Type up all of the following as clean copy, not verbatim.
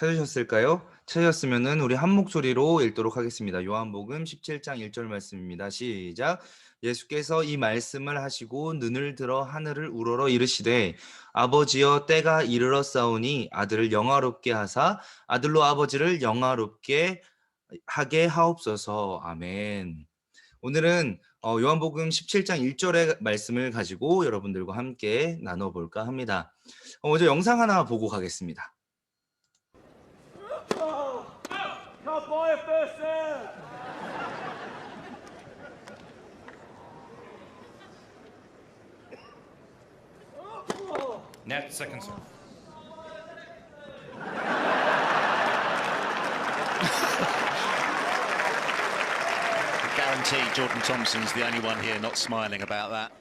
찾으셨을까요? 찾으셨으면은 우리 한 목소리로 읽도록 하겠습니다. 요한복음 17장 1절 말씀입니다. 시작. 예수께서 이 말씀을 하시고 눈을 들어 하늘을 우러러 이르시되 아버지여 때가 이르렀사오니 아들을 영화롭게 하사 아들로 아버지를 영화롭게 하게 하옵소서. 아멘. 오늘은 요한복음 17장 1절의 말씀을 가지고 여러분들과 함께 나눠볼까 합니다. 먼저 영상 하나 보고 가겠습니다. Can't buy a first serve. Net second serve. I guarantee Jordan Thompson's the only one here not smiling about that.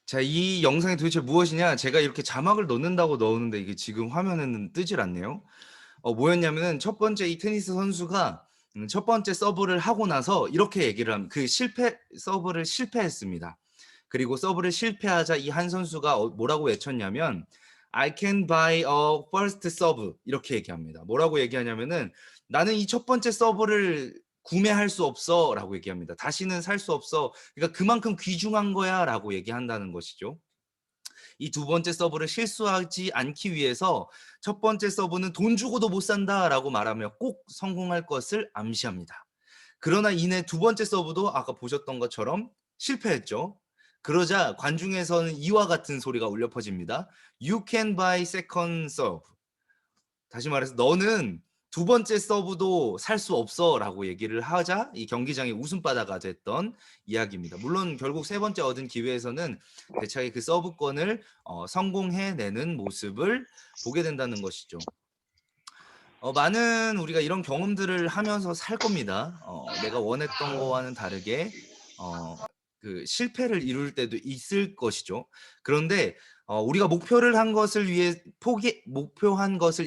자, 이 영상이 도대체 무엇이냐? 제가 이렇게 자막을 넣는다고 넣었는데 이게 지금 화면에는 뜨질 않네요. 뭐였냐면은 첫 번째 이 테니스 선수가 첫 번째 서브를 하고 나서 이렇게 얘기를 합니다. 서브를 실패했습니다. 그리고 서브를 실패하자 이 한 선수가 뭐라고 외쳤냐면 I can buy a first serve 이렇게 얘기합니다. 뭐라고 얘기하냐면은 나는 이 첫 번째 서브를 구매할 수 없어 라고 얘기합니다. 다시는 살 수 없어. 그러니까 그만큼 귀중한 거야 라고 얘기한다는 것이죠. 이 두 번째 서브를 실수하지 않기 위해서 첫 번째 서브는 돈 주고도 못 산다 라고 말하며 꼭 성공할 것을 암시합니다. 그러나 이내 두 번째 서브도 아까 보셨던 것처럼 실패했죠. 그러자 관중에서는 이와 같은 소리가 울려 퍼집니다. You can buy second serve. 다시 말해서 너는 두 번째 서브도 살 수 없어 라고 얘기를 하자 이 경기장의 웃음바다가 됐던 이야기입니다. 물론 결국 세 번째 얻은 기회에서는 대차게 그 서브권을 성공해내는 모습을 보게 된다는 것이죠. 많은 우리가 이런 경험들을 하면서 살 겁니다. 내가 원했던 거와는 다르게 그 실패를 이룰 때도 있을 것이죠. 그런데 우리가 목표한 것을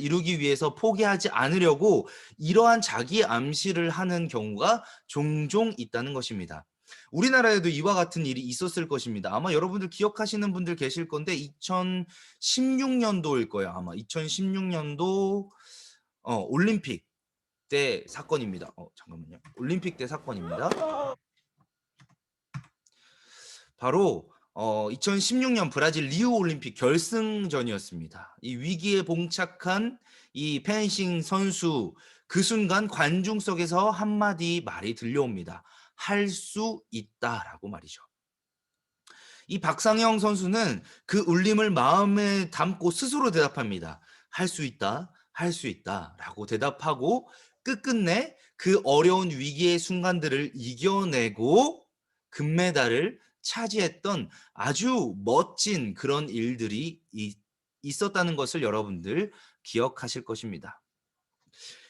이루기 위해서 포기하지 않으려고 이러한 자기 암시를 하는 경우가 종종 있다는 것입니다. 우리나라에도 이와 같은 일이 있었을 것입니다. 아마 여러분들 기억하시는 분들 계실 건데 2016년도일 거예요. 아마 2016년도 올림픽 때 사건입니다. 잠깐만요. 올림픽 때 사건입니다. 바로 2016년 브라질 리우 올림픽 결승전이었습니다. 이 위기에 봉착한 이 펜싱 선수 그 순간 관중석에서 한마디 말이 들려옵니다. 할 수 있다라고 말이죠. 이 박상영 선수는 그 울림을 마음에 담고 스스로 대답합니다. 할 수 있다, 할 수 있다라고 대답하고 끝끝내 그 어려운 위기의 순간들을 이겨내고 금메달을 차지했던 아주 멋진 그런 일들이 있었다는 것을 여러분들 기억하실 것입니다.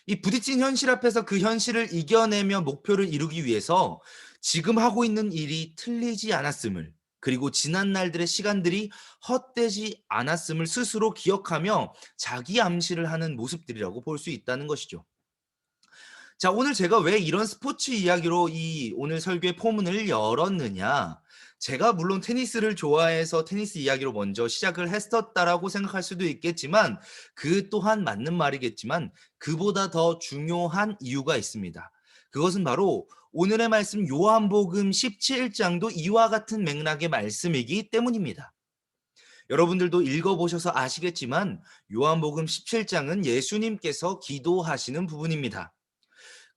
이 부딪힌 현실 앞에서 그 현실을 이겨내며 목표를 이루기 위해서 지금 하고 있는 일이 틀리지 않았음을, 그리고 지난 날들의 시간들이 헛되지 않았음을 스스로 기억하며 자기 암시를 하는 모습들이라고 볼 수 있다는 것이죠. 자, 오늘 제가 왜 이런 스포츠 이야기로 이 오늘 설교의 포문을 열었느냐? 제가 물론 테니스를 좋아해서 테니스 이야기로 먼저 시작을 했었다라고 생각할 수도 있겠지만 그 또한 맞는 말이겠지만 그보다 더 중요한 이유가 있습니다. 그것은 바로 오늘의 말씀 요한복음 17장도 이와 같은 맥락의 말씀이기 때문입니다. 여러분들도 읽어보셔서 아시겠지만 요한복음 17장은 예수님께서 기도하시는 부분입니다.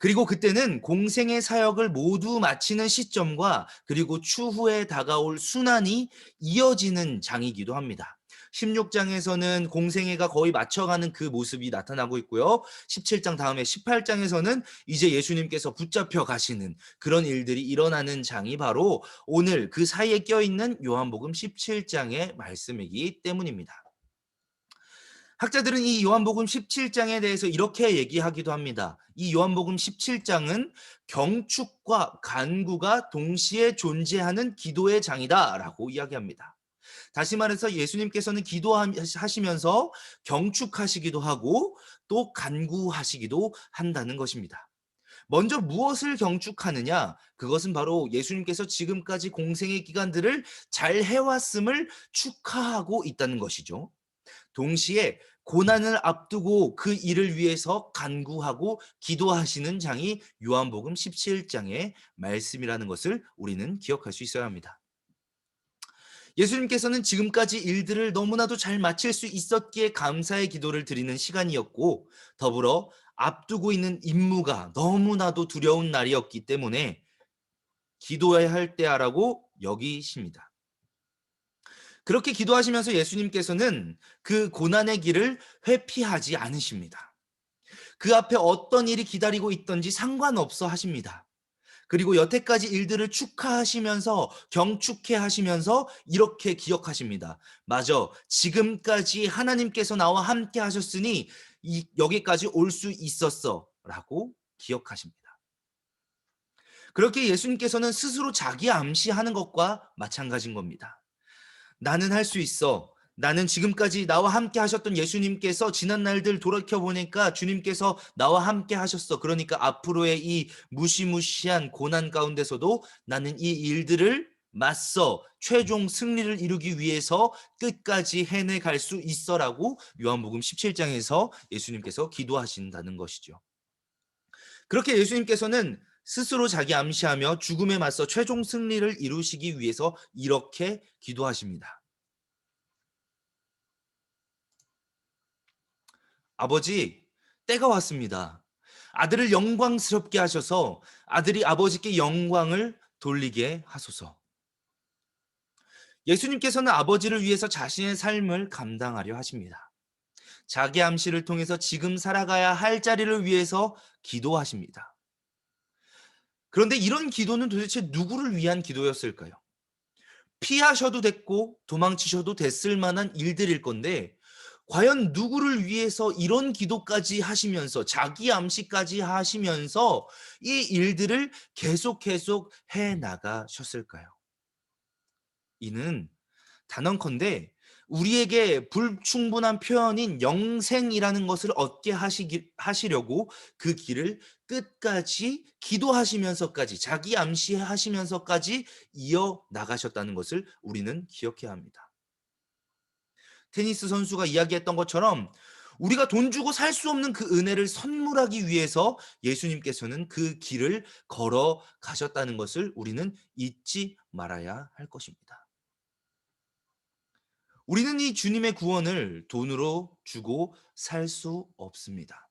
그리고 그때는 공생의 사역을 모두 마치는 시점과 그리고 추후에 다가올 순환이 이어지는 장이기도 합니다. 16장에서는 공생애가 거의 맞춰가는 그 모습이 나타나고 있고요. 17장 다음에 18장에서는 이제 예수님께서 붙잡혀 가시는 그런 일들이 일어나는 장이 바로 오늘 그 사이에 껴있는 요한복음 17장의 말씀이기 때문입니다. 학자들은 이 요한복음 17장에 대해서 이렇게 얘기하기도 합니다. 이 요한복음 17장은 경축과 간구가 동시에 존재하는 기도의 장이다라고 이야기합니다. 다시 말해서 예수님께서는 기도하시면서 경축하시기도 하고 또 간구하시기도 한다는 것입니다. 먼저 무엇을 경축하느냐? 그것은 바로 예수님께서 지금까지 공생의 기간들을 잘 해왔음을 축하하고 있다는 것이죠. 동시에 고난을 앞두고 그 일을 위해서 간구하고 기도하시는 장이 요한복음 17장의 말씀이라는 것을 우리는 기억할 수 있어야 합니다. 예수님께서는 지금까지 일들을 너무나도 잘 마칠 수 있었기에 감사의 기도를 드리는 시간이었고, 더불어 앞두고 있는 임무가 너무나도 두려운 날이었기 때문에 기도해야 할 때야라고 여기십니다. 그렇게 기도하시면서 예수님께서는 그 고난의 길을 회피하지 않으십니다. 그 앞에 어떤 일이 기다리고 있던지 상관없어 하십니다. 그리고 여태까지 일들을 축하하시면서 경축해 하시면서 이렇게 기억하십니다. 맞아. 지금까지 하나님께서 나와 함께 하셨으니 여기까지 올 수 있었어. 라고 기억하십니다. 그렇게 예수님께서는 스스로 자기 암시하는 것과 마찬가지인 겁니다. 나는 할 수 있어. 나는 지금까지 나와 함께 하셨던 예수님께서 지난 날들 돌이켜보니까 주님께서 나와 함께 하셨어. 그러니까 앞으로의 이 무시무시한 고난 가운데서도 나는 이 일들을 맞서 최종 승리를 이루기 위해서 끝까지 해내갈 수 있어라고 요한복음 17장에서 예수님께서 기도하신다는 것이죠. 그렇게 예수님께서는 스스로 자기 암시하며 죽음에 맞서 최종 승리를 이루시기 위해서 이렇게 기도하십니다. 아버지, 때가 왔습니다. 아들을 영광스럽게 하셔서 아들이 아버지께 영광을 돌리게 하소서. 예수님께서는 아버지를 위해서 자신의 삶을 감당하려 하십니다. 자기 암시를 통해서 지금 살아가야 할 자리를 위해서 기도하십니다. 그런데 이런 기도는 도대체 누구를 위한 기도였을까요? 피하셔도 됐고 도망치셔도 됐을 만한 일들일 건데 과연 누구를 위해서 이런 기도까지 하시면서 자기 암시까지 하시면서 이 일들을 계속 해 나가셨을까요? 이는 단언컨대 우리에게 불충분한 표현인 영생이라는 것을 얻게 하시려고 그 길을 끝까지 기도하시면서까지 자기 암시하시면서까지 이어 나가셨다는 것을 우리는 기억해야 합니다. 테니스 선수가 이야기했던 것처럼 우리가 돈 주고 살 수 없는 그 은혜를 선물하기 위해서 예수님께서는 그 길을 걸어 가셨다는 것을 우리는 잊지 말아야 할 것입니다. 우리는 이 주님의 구원을 돈으로 주고 살 수 없습니다.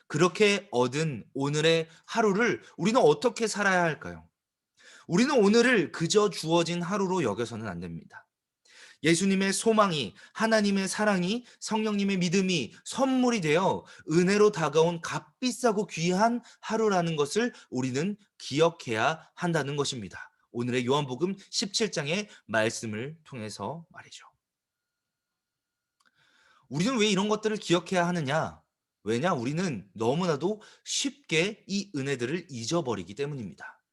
그렇게 얻은 오늘의 하루를 우리는 어떻게 살아야 할까요? 우리는 오늘을 그저 주어진 하루로 여겨서는 안 됩니다. 예수님의 소망이, 하나님의 사랑이, 성령님의 믿음이 선물이 되어 은혜로 다가온 값비싸고 귀한 하루라는 것을 우리는 기억해야 한다는 것입니다. 오늘의 요한복음 17장의 말씀을 통해서 말이죠. 우리는 왜 이런 것들을 기억해야 하느냐? 왜냐? 우리는 너무나도 쉽게 이 은혜들을 잊어버리기 때문입니다.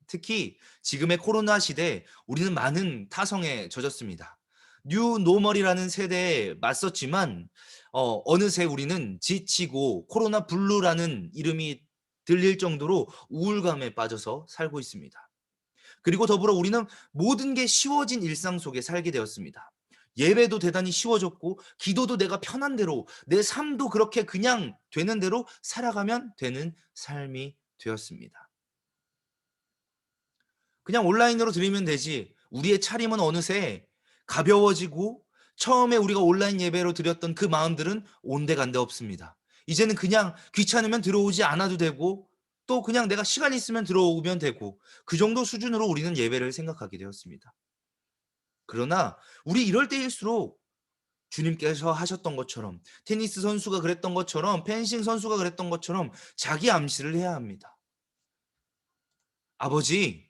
특히 지금의 코로나 시대에 우리는 많은 타성에 젖었습니다. 뉴 노멀이라는 세대에 맞섰지만 어느새 우리는 지치고 코로나 블루라는 이름이 들릴 정도로 우울감에 빠져서 살고 있습니다. 그리고 더불어 우리는 모든 게 쉬워진 일상 속에 살게 되었습니다. 예배도 대단히 쉬워졌고 기도도 내가 편한 대로 내 삶도 그렇게 그냥 되는 대로 살아가면 되는 삶이 되었습니다. 그냥 온라인으로 드리면 되지. 우리의 차림은 어느새 가벼워지고 처음에 우리가 온라인 예배로 드렸던 그 마음들은 온데간데 없습니다. 이제는 그냥 귀찮으면 들어오지 않아도 되고 또 그냥 내가 시간 있으면 들어오면 되고 그 정도 수준으로 우리는 예배를 생각하게 되었습니다. 그러나 우리 이럴 때일수록 주님께서 하셨던 것처럼 테니스 선수가 그랬던 것처럼 펜싱 선수가 그랬던 것처럼 자기 암시를 해야 합니다. 아버지,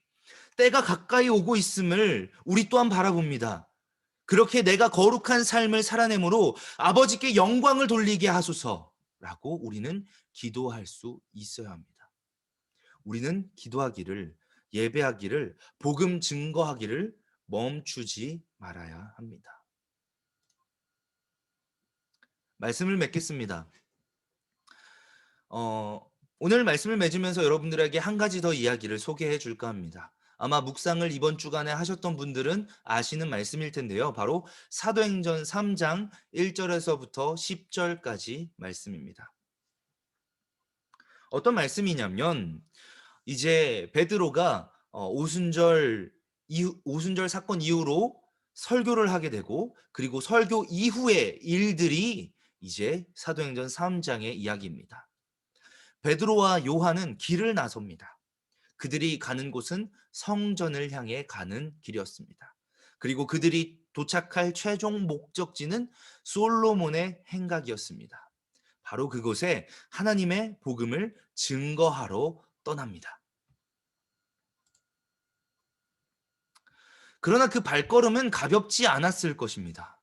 때가 가까이 오고 있음을 우리 또한 바라봅니다. 그렇게 내가 거룩한 삶을 살아내므로 아버지께 영광을 돌리게 하소서라고 우리는 기도할 수 있어야 합니다. 우리는 기도하기를, 예배하기를, 복음 증거하기를 멈추지 말아야 합니다. 말씀을 맺겠습니다. 오늘 말씀을 맺으면서 여러분들에게 한 가지 더 이야기를 소개해 줄까 합니다. 아마 묵상을 이번 주간에 하셨던 분들은 아시는 말씀일 텐데요. 바로 사도행전 3장 1절에서부터 10절까지 말씀입니다. 어떤 말씀이냐면 이제 베드로가 오순절 사건 이후로 설교를 하게 되고, 그리고 설교 이후의 일들이 이제 사도행전 3장의 이야기입니다. 베드로와 요한은 길을 나섭니다. 그들이 가는 곳은 성전을 향해 가는 길이었습니다. 그리고 그들이 도착할 최종 목적지는 솔로몬의 행각이었습니다. 바로 그곳에 하나님의 복음을 증거하러 떠납니다. 그러나 그 발걸음은 가볍지 않았을 것입니다.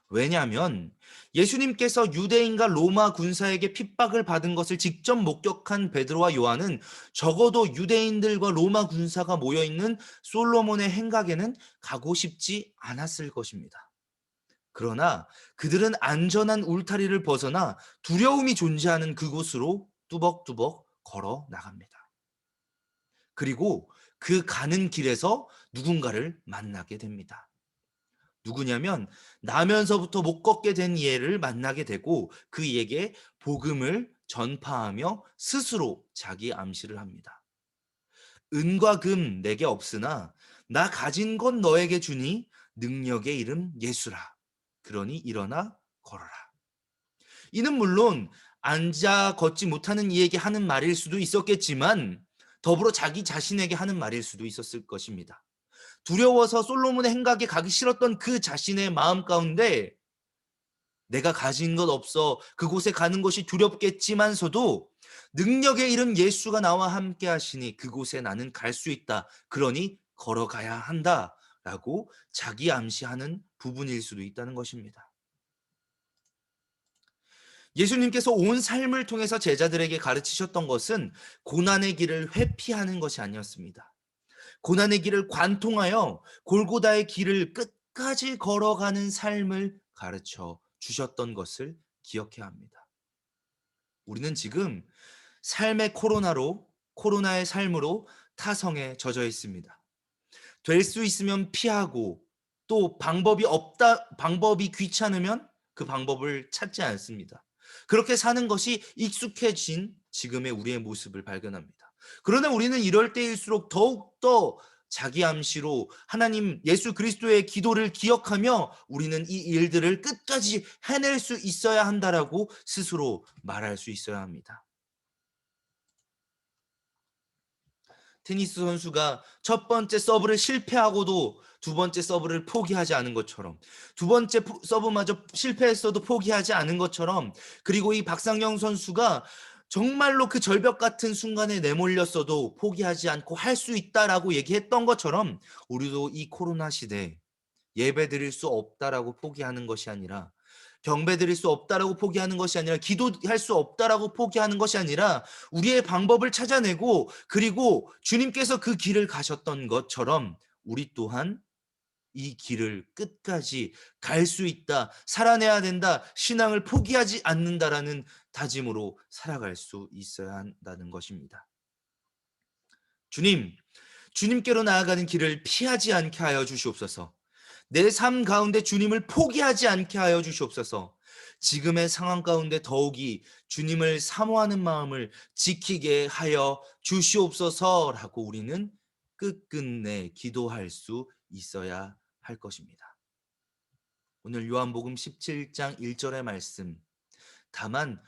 왜냐하면 예수님께서 유대인과 로마 군사에게 핍박을 받은 것을 직접 목격한 베드로와 요한은 적어도 유대인들과 로마 군사가 모여있는 솔로몬의 행각에는 가고 싶지 않았을 것입니다. 그러나 그들은 안전한 울타리를 벗어나 두려움이 존재하는 그곳으로 뚜벅뚜벅 걸어 나갑니다. 그리고 그 가는 길에서 누군가를 만나게 됩니다. 누구냐면 나면서부터 못 걷게 된 얘를 만나게 되고 그 이에게 복음을 전파하며 스스로 자기 암시를 합니다. 은과 금 내게 없으나 나 가진 건 너에게 주니 능력의 이름 예수라. 그러니 일어나 걸어라. 이는 물론 앉아 걷지 못하는 이에게 하는 말일 수도 있었겠지만 더불어 자기 자신에게 하는 말일 수도 있었을 것입니다. 두려워서 솔로몬의 행각에 가기 싫었던 그 자신의 마음 가운데 내가 가진 것 없어 그곳에 가는 것이 두렵겠지만서도 능력의 이름 예수가 나와 함께 하시니 그곳에 나는 갈 수 있다. 그러니 걸어가야 한다. 라고 자기 암시하는 부분일 수도 있다는 것입니다. 예수님께서 온 삶을 통해서 제자들에게 가르치셨던 것은 고난의 길을 회피하는 것이 아니었습니다. 고난의 길을 관통하여 골고다의 길을 끝까지 걸어가는 삶을 가르쳐 주셨던 것을 기억해야 합니다. 우리는 지금 삶의 코로나의 삶으로 타성에 젖어 있습니다. 될 수 있으면 피하고 또 방법이 귀찮으면 그 방법을 찾지 않습니다. 그렇게 사는 것이 익숙해진 지금의 우리의 모습을 발견합니다. 그러나 우리는 이럴 때일수록 더욱더 자기 암시로 하나님 예수 그리스도의 기도를 기억하며 우리는 이 일들을 끝까지 해낼 수 있어야 한다라고 스스로 말할 수 있어야 합니다. 테니스 선수가 첫 번째 서브를 실패하고도 두 번째 서브를 포기하지 않은 것처럼, 두 번째 서브마저 실패했어도 포기하지 않은 것처럼, 그리고 이 박상영 선수가 정말로 그 절벽 같은 순간에 내몰렸어도 포기하지 않고 할 수 있다라고 얘기했던 것처럼 우리도 이 코로나 시대에 예배 드릴 수 없다라고 포기하는 것이 아니라, 경배 드릴 수 없다라고 포기하는 것이 아니라, 기도할 수 없다라고 포기하는 것이 아니라 우리의 방법을 찾아내고, 그리고 주님께서 그 길을 가셨던 것처럼 우리 또한 이 길을 끝까지 갈 수 있다, 살아내야 된다, 신앙을 포기하지 않는다라는 다짐으로 살아갈 수 있어야 한다는 것입니다. 주님께로 나아가는 길을 피하지 않게 하여 주시옵소서. 내 삶 가운데 주님을 포기하지 않게 하여 주시옵소서. 지금의 상황 가운데 더욱이 주님을 사모하는 마음을 지키게 하여 주시옵소서라고 우리는 끝끝내 기도할 수 있어야 할 것입니다. 오늘 요한복음 17장 1절의 말씀, 다만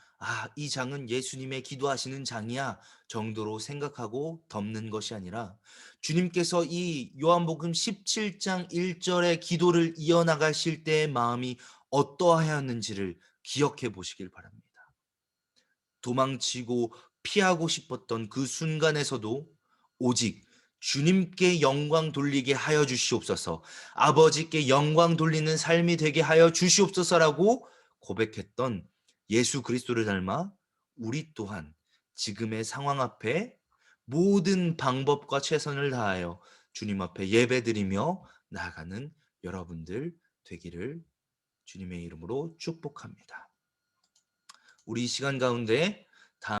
이 장은 예수님의 기도하시는 장이야 정도로 생각하고 덮는 것이 아니라 주님께서 이 요한복음 17장 1절의 기도를 이어나가실 때의 마음이 어떠하였는지를 기억해 보시길 바랍니다. 도망치고 피하고 싶었던 그 순간에서도 오직 주님께 영광 돌리게 하여 주시옵소서, 아버지께 영광 돌리는 삶이 되게 하여 주시옵소서라고 고백했던 예수 그리스도를 닮아 우리 또한 지금의 상황 앞에 모든 방법과 최선을 다하여 주님 앞에 예배드리며 나아가는 여러분들 되기를 주님의 이름으로 축복합니다. 우리 시간 가운데